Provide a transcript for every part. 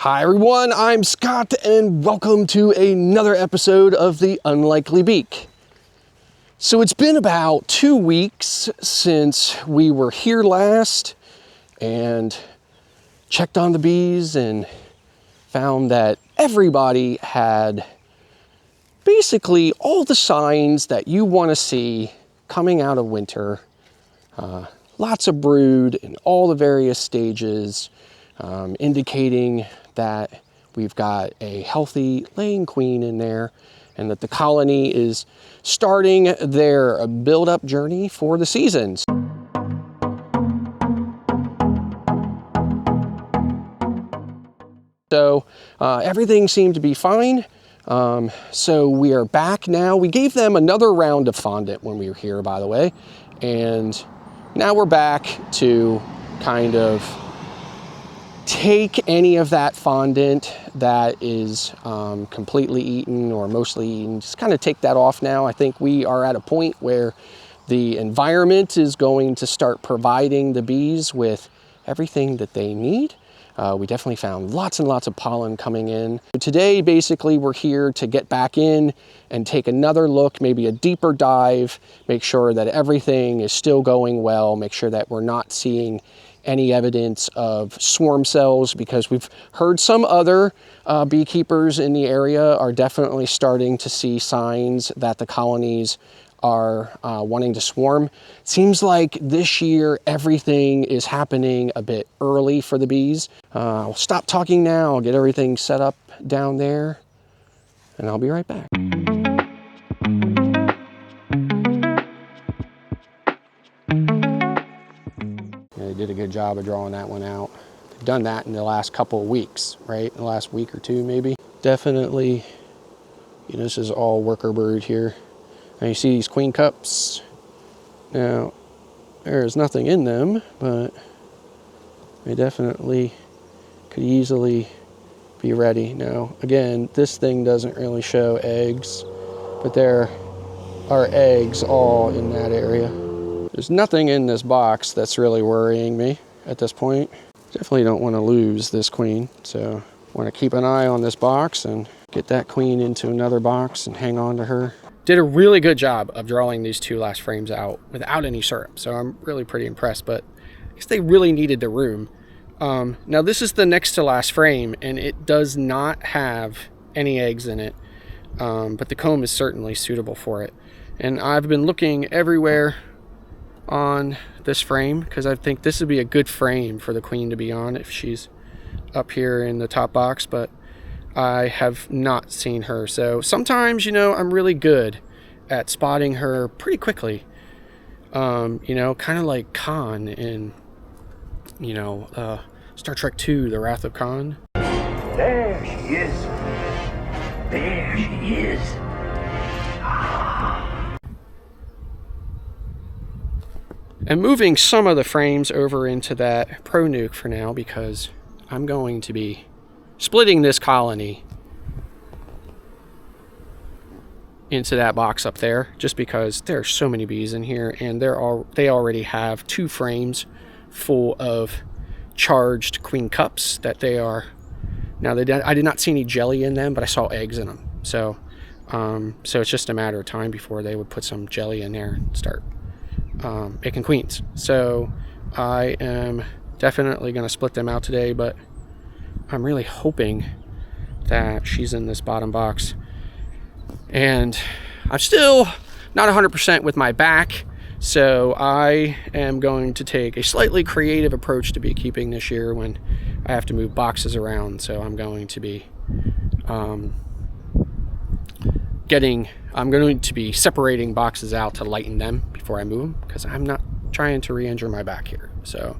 Hi everyone, I'm Scott and welcome to another episode of the Unlikely Beak. So it's been about 2 weeks since we were here last and checked on the bees and found that everybody had basically all the signs that you want to see coming out of winter. Lots of brood in all the various stages, indicating that we've got a healthy laying queen in there and that the colony is starting their build-up journey for the seasons. So everything seemed to be fine. So we are back now. We gave them another round of fondant when we were here, by the way, and now we're back to kind of take any of that fondant that is completely eaten or mostly eaten, just kind of take that off now. I think we are at a point where the environment is going to start providing the bees with everything that they need. We definitely found lots and lots of pollen coming in. Today, basically, we're here to get back in and take another look, maybe a deeper dive, make sure that everything is still going well, make sure that we're not seeing any evidence of swarm cells, because we've heard some other beekeepers in the area are definitely starting to see signs that the colonies are wanting to swarm. Seems like this year everything is happening a bit early for the bees. I'll stop talking now, I'll get everything set up down there, and I'll be right back. They did a good job of drawing that one out. They've done that in the last couple of weeks, right? The last week or two, maybe. Definitely, you know, this is all worker brood here. Now you see these queen cups. Now, there's nothing in them, but they definitely could easily be ready. Now, again, this thing doesn't really show eggs, but there are eggs all in that area. There's nothing in this box that's really worrying me at this point. Definitely don't want to lose this queen, so I want to keep an eye on this box and get that queen into another box and hang on to her. Did a really good job of drawing these two last frames out without any syrup, so I'm really pretty impressed, but I guess they really needed the room. Now this is the next to last frame, and it does not have any eggs in it, but the comb is certainly suitable for it. And I've been looking everywhere on this frame because I think this would be a good frame for the queen to be on if she's up here in the top box, but I have not seen her. So sometimes, you know, I'm really good at spotting her pretty quickly. You know, kind of like Khan in, you know, Star Trek II, The Wrath of Khan. There she is. There she is. And moving some of the frames over into that Pro Nuke for now, because I'm going to be splitting this colony into that box up there, just because there are so many bees in here, and they already have 2 frames full of charged queen cups that they are now. I did not see any jelly in them, but I saw eggs in them. So it's just a matter of time before they would put some jelly in there and start making queens. So I am definitely going to split them out today, but I'm really hoping that she's in this bottom box. And I'm still not 100% with my back, so I am going to take a slightly creative approach to beekeeping this year when I have to move boxes around. So I'm going to be separating boxes out to lighten them before I move them, because I'm not trying to re-injure my back here. So,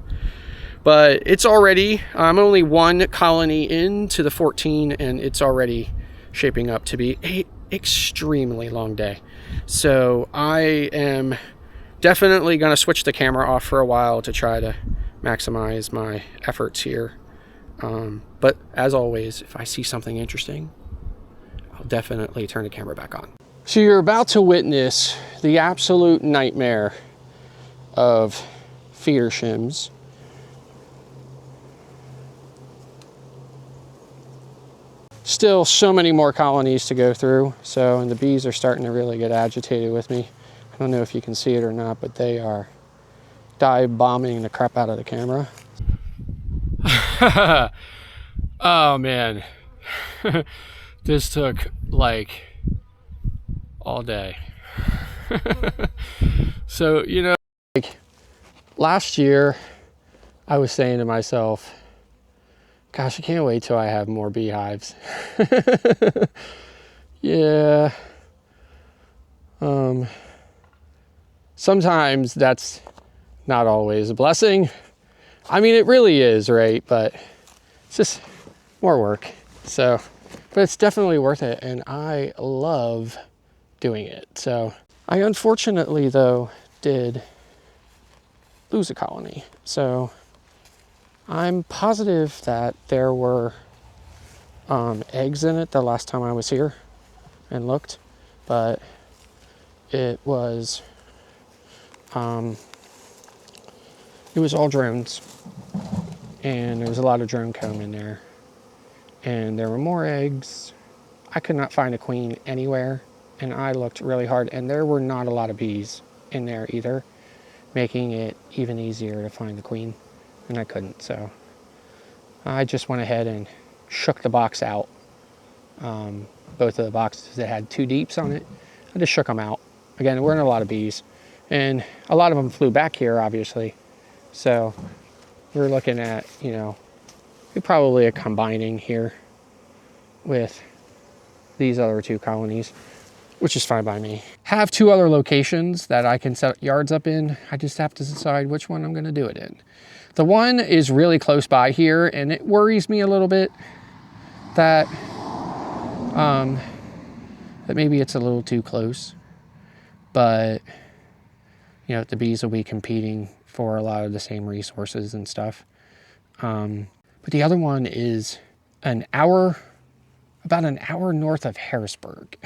but it's already, I'm only 1 colony into the 14, and it's already shaping up to be a extremely long day. So I am definitely going to switch the camera off for a while to try to maximize my efforts here. But as always, if I see something interesting, I'll definitely turn the camera back on. So you're about to witness the absolute nightmare of feeder shims. still so many more colonies to go through. So, and the bees are starting to really get agitated with me. I don't know if you can see it or not, but they are dive bombing the crap out of the camera. Oh man, this took like all day. So, you know, like last year I was saying to myself, gosh, I can't wait till I have more beehives. Yeah. Sometimes that's not always a blessing. I mean, it really is, right? But it's just more work. So, but it's definitely worth it. And I love doing it. So I unfortunately though did lose a colony. So I'm positive that there were eggs in it the last time I was here and looked, but it was all drones, and there was a lot of drone comb in there, and there were more eggs. I could not find a queen anywhere, and I looked really hard, and there were not a lot of bees in there either, making it even easier to find the queen, and I couldn't. So I just went ahead and shook the box out. Both of the boxes that had 2 deeps on it, I just shook them out. Again, there weren't a lot of bees, and a lot of them flew back here, obviously. So we're looking at, you know, probably a combining here with these other 2 colonies, which is fine by me. Have 2 other locations that I can set yards up in. I just have to decide which one I'm going to do it in. The one is really close by here, and it worries me a little bit that that maybe it's a little too close, but you know, the bees will be competing for a lot of the same resources and stuff. But the other one is about an hour north of Harrisburg.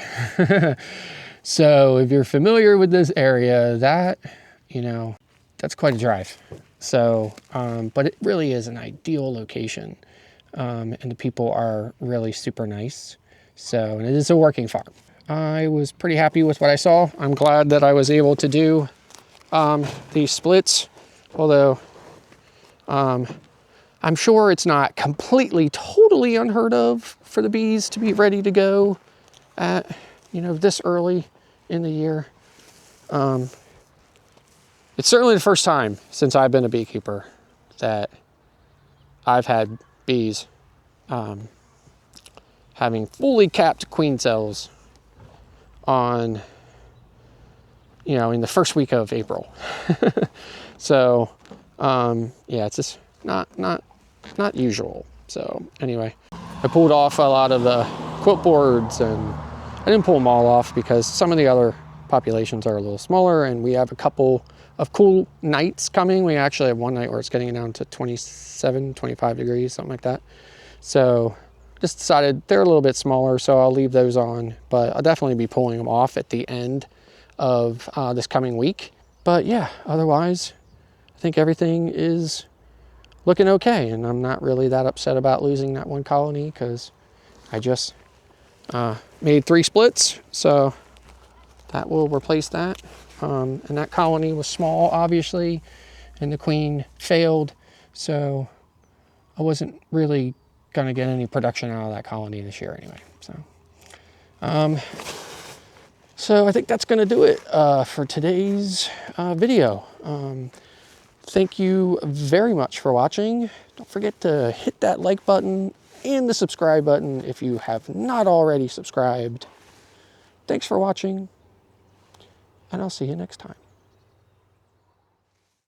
So if you're familiar with this area, that, you know, that's quite a drive. So, but it really is an ideal location. And the people are really super nice. So, and it is a working farm. I was pretty happy with what I saw. I'm glad that I was able to do these splits, although I'm sure it's not completely, totally unheard of for the bees to be ready to go at, you know, this early in the year. It's certainly the first time since I've been a beekeeper that I've had bees having fully capped queen cells on, you know, in the first week of April. So, yeah, it's just not usual. So anyway, I pulled off a lot of the quilt boards, and I didn't pull them all off because some of the other populations are a little smaller, and we have a couple of cool nights coming. We actually have one night where it's getting down to 27, 25 degrees, something like that. So just decided they're a little bit smaller, so I'll leave those on, but I'll definitely be pulling them off at the end of this coming week. But yeah, otherwise, I think everything is looking okay, and I'm not really that upset about losing that one colony because I just made 3 splits, so that will replace that. And that colony was small, obviously, and the queen failed, so I wasn't really gonna get any production out of that colony this year anyway. So I think that's gonna do it for today's video. Thank you very much for watching. Don't forget to hit that like button and the subscribe button if you have not already subscribed. Thanks for watching, and I'll see you next time.